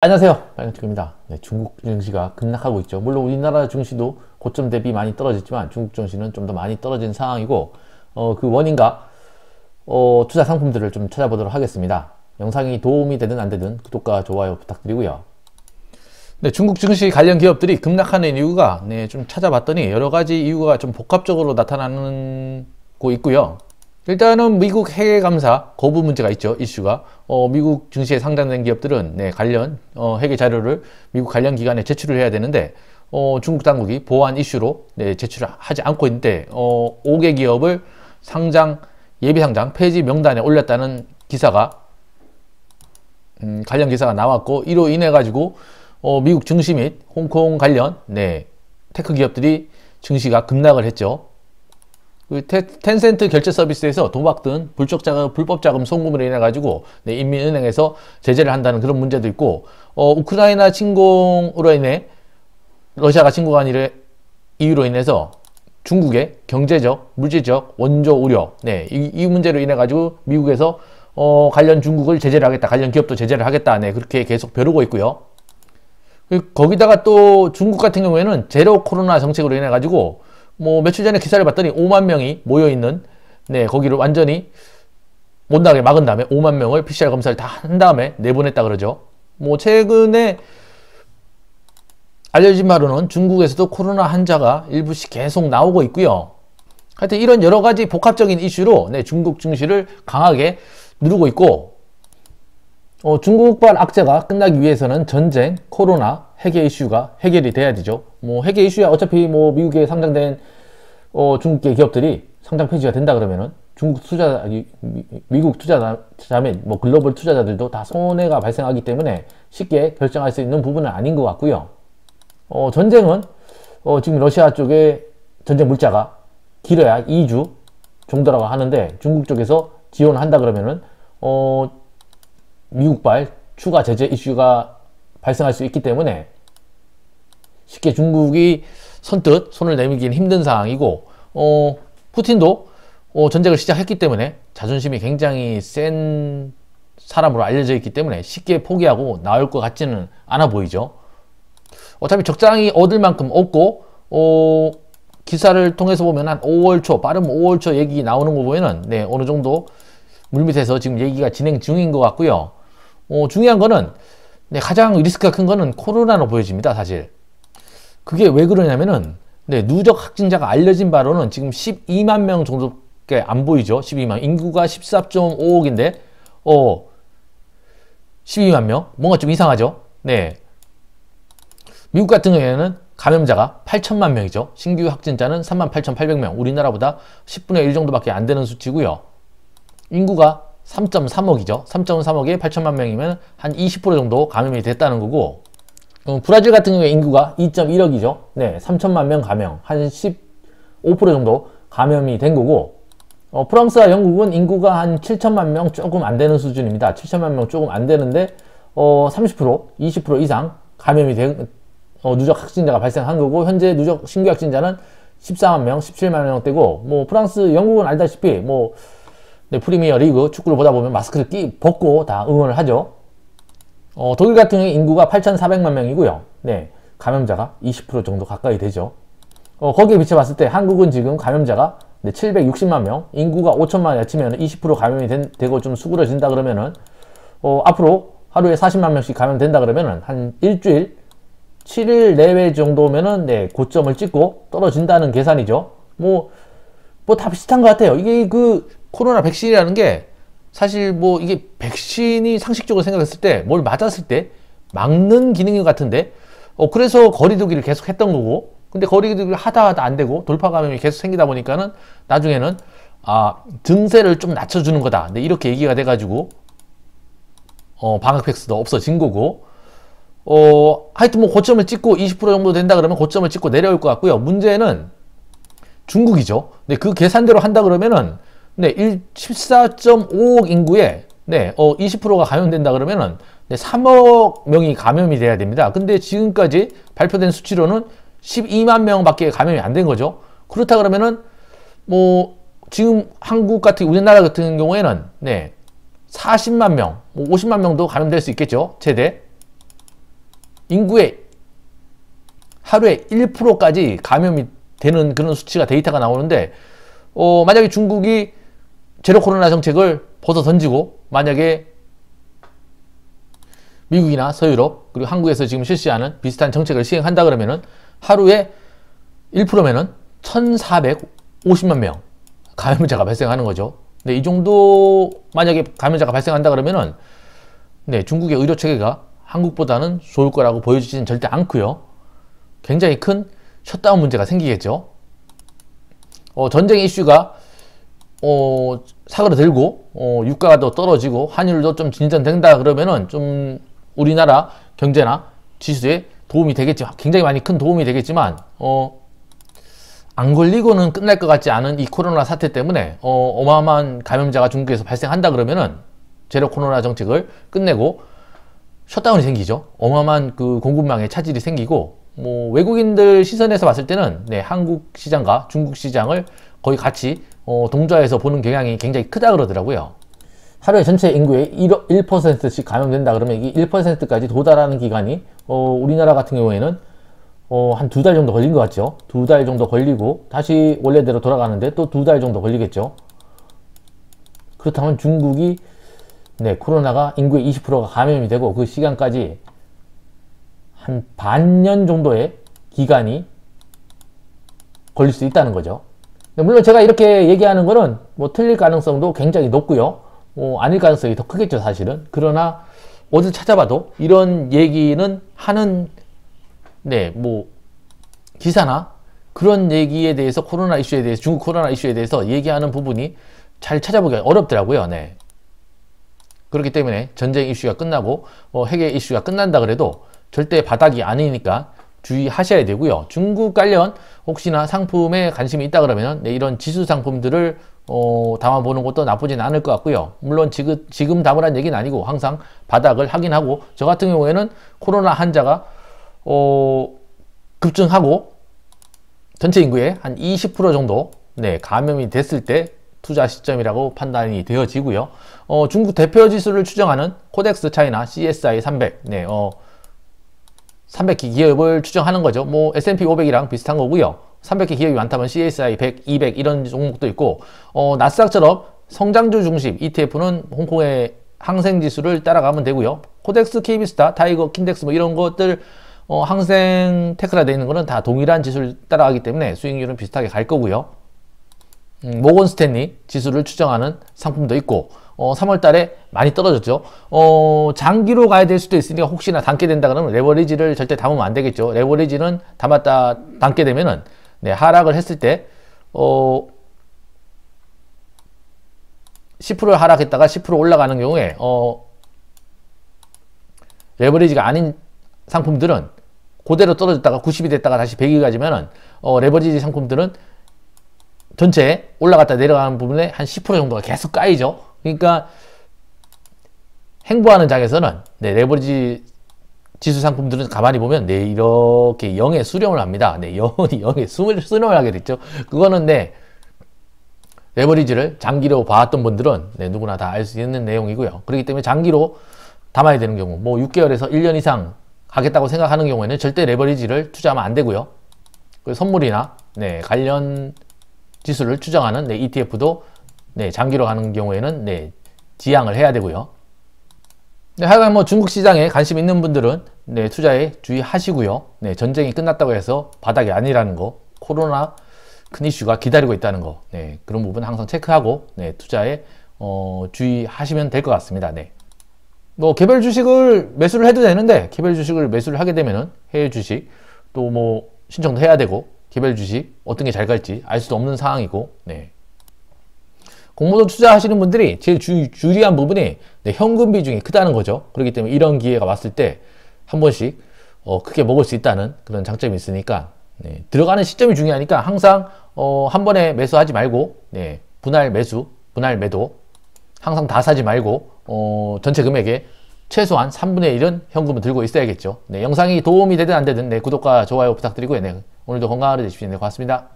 안녕하세요, 빨간tik입니다. 네, 중국 증시가 급락하고 있죠. 물론 우리나라 증시도 고점 대비 많이 떨어졌지만 중국 증시는 좀 더 많이 떨어진 상황이고, 그 원인과 투자 상품들을 좀 찾아보도록 하겠습니다. 영상이 도움이 되든 안 되든 구독과 좋아요 부탁드리고요. 네, 중국 증시 관련 기업들이 급락하는 이유가 좀 찾아봤더니 여러 가지 이유가 좀 복합적으로 나타나고 있고요. 일단은 미국 해외 감사 거부 문제가 있죠. 이슈가 미국 증시에 상장된 기업들은 관련 회계 자료를 미국 관련 기관에 제출을 해야 되는데 중국 당국이 보안 이슈로 제출을 하지 않고 있는데 5개 기업을 예비 상장 폐지 명단에 올렸다는 기사가 관련 기사가 나왔고, 이로 인해 가지고 미국 증시 및 홍콩 관련 테크 기업들이 증시가 급락을 했죠. 텐센트 결제 서비스에서 도박 등 불법 자금 송금으로 인해 가지고 인민은행에서 제재를 한다는 그런 문제도 있고, 우크라이나 침공으로 인해 러시아가 침공한 이유로 인해서 중국의 경제적, 물질적 원조 우려, 이 문제로 인해 가지고 미국에서 관련 중국을 제재를 하겠다, 관련 기업도 제재를 하겠다, 그렇게 계속 벼르고 있고요. 거기다가 또 중국 같은 경우에는 제로 코로나 정책으로 인해 가지고 며칠 전에 기사를 봤더니 5만 명이 모여있는, 거기를 완전히 못 나가게 막은 다음에 5만 명을 PCR 검사를 다 한 다음에 내보냈다 그러죠. 최근에 알려진 바로는 중국에서도 코로나 환자가 일부씩 계속 나오고 있고요. 하여튼 이런 여러 가지 복합적인 이슈로 중국 증시를 강하게 누르고 있고, 중국발 악재가 끝나기 위해서는 전쟁, 코로나, 해계 이슈가 해결이 돼야 되죠. 해계 이슈야 어차피 미국에 상장된 중국계 기업들이 상장 폐지가 된다 그러면은 미국 투자자 및 글로벌 투자자들도 다 손해가 발생하기 때문에 쉽게 결정할 수 있는 부분은 아닌 것 같고요. 전쟁은 지금 러시아 쪽에 전쟁 물자가 길어야 2주 정도라고 하는데, 중국 쪽에서 지원한다 그러면은 미국발 추가 제재 이슈가 발생할 수 있기 때문에 쉽게 중국이 선뜻 손을 내밀기는 힘든 상황이고, 푸틴도 전쟁을 시작했기 때문에 자존심이 굉장히 센 사람으로 알려져 있기 때문에 쉽게 포기하고 나올 것 같지는 않아 보이죠. 어차피 적당히 얻을 만큼 얻고, 기사를 통해서 보면 한 5월 초, 빠른 5월 초 얘기 나오는 거 보면은 어느 정도 물밑에서 지금 얘기가 진행 중인 것 같고요. 중요한 거는 가장 리스크가 큰 거는 코로나로 보여집니다. 사실 그게 왜 그러냐면은 누적 확진자가 알려진 바로는 지금 12만 명 정도밖에 안 보이죠. 12만, 인구가 14.5억인데 12만 명, 뭔가 좀 이상하죠. 미국 같은 경우에는 감염자가 8천만 명이죠. 신규 확진자는 38,800명, 우리나라보다 10분의 1 정도밖에 안 되는 수치고요. 인구가 3.3억이죠. 3.3억에 8천만 명이면 한 20% 정도 감염이 됐다는 거고, 브라질 같은 경우에 인구가 2.1억이죠. 3천만 명 감염, 한 15% 정도 감염이 된 거고, 프랑스와 영국은 인구가 한 7천만 명 조금 안 되는 수준입니다. 7천만 명 조금 안 되는데 30%, 20% 이상 감염이 누적 확진자가 발생한 거고, 현재 누적 신규 확진자는 14만 명, 17만 명대고, 프랑스, 영국은 알다시피 프리미어 리그 축구를 보다 보면 마스크를 벗고 다 응원을 하죠. 독일 같은 경우에 인구가 8,400만 명이고요. 감염자가 20% 정도 가까이 되죠. 거기에 비춰봤을 때 한국은 지금 감염자가 760만 명, 인구가 5천만 야치면 20% 감염이 되고 좀 수그러진다 그러면은 앞으로 하루에 40만 명씩 감염된다 그러면은 한 일주일 7일 내외 정도면은 고점을 찍고 떨어진다는 계산이죠. 다 비슷한 것 같아요. 이게 코로나 백신이라는 게 사실 이게 백신이 상식적으로 생각했을 때 뭘 맞았을 때 막는 기능인 것 같은데, 그래서 거리두기를 계속 했던 거고, 근데 거리두기를 하다 안 되고 돌파 감염이 계속 생기다 보니까는 나중에는 증세를 좀 낮춰주는 거다, 이렇게 얘기가 돼가지고 방역 백스도 없어진 거고, 하여튼 고점을 찍고 20% 정도 된다 그러면 고점을 찍고 내려올 것 같고요. 문제는 중국이죠. 그 계산대로 한다 그러면은 14.5억 인구에 20%가 감염된다 그러면은 3억 명이 감염이 돼야 됩니다. 근데 지금까지 발표된 수치로는 12만 명밖에 감염이 안 된 거죠. 그렇다 그러면은 지금 우리나라 같은 경우에는 40만 명, 50만 명도 감염될 수 있겠죠. 최대. 인구의 하루에 1%까지 감염이 되는 그런 수치가 데이터가 나오는데 만약에 중국이 제로 코로나 정책을 벗어 던지고 만약에 미국이나 서유럽 그리고 한국에서 지금 실시하는 비슷한 정책을 시행한다 그러면은 하루에 1%면은 1450만 명 감염자가 발생하는 거죠. 네, 이 정도 만약에 감염자가 발생한다 그러면은 네, 중국의 의료 체계가 한국보다는 좋을 거라고 보여지지는 절대 않고요. 굉장히 큰 셧다운 문제가 생기겠죠. 전쟁 이슈가 사그라들고 유가가 더 떨어지고 환율도 좀 진전된다 그러면은 좀 우리나라 경제나 지수에 도움이 되겠지만 굉장히 많이 큰 도움이 되겠지만 안 걸리고는 끝날 것 같지 않은 이 코로나 사태 때문에 어마어마한 감염자가 중국에서 발생한다 그러면은 제로 코로나 정책을 끝내고 셧다운이 생기죠. 어마어마한 그 공급망에 차질이 생기고 뭐 외국인들 시선에서 봤을 때는 네, 한국 시장과 중국 시장을 거의 같이 동조해서 보는 경향이 굉장히 크다 그러더라고요. 하루에 전체 인구의 1%씩 감염된다 그러면 이 1%까지 도달하는 기간이 우리나라 같은 경우에는 한 2달 정도 걸린 것 같죠. 2달 정도 걸리고 다시 원래대로 돌아가는데 또 2달 정도 걸리겠죠. 그렇다면 중국이 네, 코로나가 인구의 20%가 감염이 되고 그 시간까지 한 반년 정도의 기간이 걸릴 수 있다는 거죠. 물론 제가 이렇게 얘기하는 거는 뭐 틀릴 가능성도 굉장히 높고요. 아닐 가능성이 더 크겠죠, 사실은. 그러나 어딜 찾아봐도 이런 얘기는 하는 네, 뭐 기사나 그런 얘기에 대해서 코로나 이슈에 대해서 중국 코로나 이슈에 대해서 얘기하는 부분이 잘 찾아보기가 어렵더라고요. 네. 그렇기 때문에 전쟁 이슈가 끝나고 핵의 이슈가 끝난다 그래도 절대 바닥이 아니니까 주의하셔야 되고요. 중국 관련 혹시나 상품에 관심이 있다 그러면 네, 이런 지수 상품들을 담아보는 것도 나쁘진 않을 것 같고요. 물론 지금 담으란 얘기는 아니고 항상 바닥을 확인하고 저 같은 경우에는 코로나 환자가 급증하고 전체 인구의 한 20% 정도 네, 감염이 됐을 때 투자 시점이라고 판단이 되어지고요. 중국 대표 지수를 추정하는 코덱스 차이나 CSI 300 네, 300개 기업을 추정하는 거죠. 뭐 S&P 500이랑 비슷한 거고요. 300개 기업이 많다면 CSI 100, 200 이런 종목도 있고 나스닥처럼 성장주 중심 ETF는 홍콩의 항생지수를 따라가면 되고요. 코덱스, KB스타, 타이거, 킨덱스 뭐 이런 것들 항생 테크라 되어 있는 거는 다 동일한 지수를 따라가기 때문에 수익률은 비슷하게 갈 거고요. 모건 스탠리 지수를 추정하는 상품도 있고 3월 달에 많이 떨어졌죠. 장기로 가야 될 수도 있으니까 혹시나 담게 된다 그러면 레버리지를 절대 담으면 안 되겠죠. 레버리지는 담게 되면은 네, 하락을 했을 때 10% 하락했다가 10% 올라가는 경우에 레버리지가 아닌 상품들은 그대로 떨어졌다가 90이 됐다가 다시 100이 가지면은 레버리지 상품들은 전체 올라갔다 내려가는 부분에 한 10% 정도가 계속 까이죠. 그러니까 행보하는 장에서는 네, 레버리지 지수 상품들은 가만히 보면 네, 이렇게 0에 수렴을 합니다. 네, 영원히 0에 수렴을 하게 됐죠. 그거는 네, 레버리지를 장기로 봐왔던 분들은 네, 누구나 다 알 수 있는 내용이고요. 그렇기 때문에 장기로 담아야 되는 경우 뭐 6개월에서 1년 이상 가겠다고 생각하는 경우에는 절대 레버리지를 투자하면 안 되고요. 선물이나 네, 관련 지수를 추정하는 네, ETF도 네, 장기로 가는 경우에는 네, 지양을 해야 되고요. 네, 하여간 뭐 중국 시장에 관심 있는 분들은 네, 투자에 주의하시고요. 네, 전쟁이 끝났다고 해서 바닥이 아니라는 거, 코로나 큰 이슈가 기다리고 있다는 거, 네, 그런 부분 항상 체크하고 네, 투자에 주의하시면 될 것 같습니다. 네. 뭐 개별 주식을 매수를 해도 되는데 개별 주식을 매수를 하게 되면은 해외 주식 또 뭐 신청도 해야 되고 개별 주식 어떤 게 잘 갈지 알 수도 없는 상황이고 네. 공모전 투자하시는 분들이 제일 유리한 부분이 네, 현금 비중이 크다는 거죠. 그렇기 때문에 이런 기회가 왔을 때 한 번씩 크게 먹을 수 있다는 그런 장점이 있으니까 네, 들어가는 시점이 중요하니까 항상 한 번에 매수하지 말고 네, 분할 매수, 분할 매도 항상 다 사지 말고 전체 금액의 최소한 3분의 1은 현금을 들고 있어야겠죠. 네, 영상이 도움이 되든 안 되든 네, 구독과 좋아요 부탁드리고요. 네, 오늘도 건강한 하루 되십시오. 네, 고맙습니다.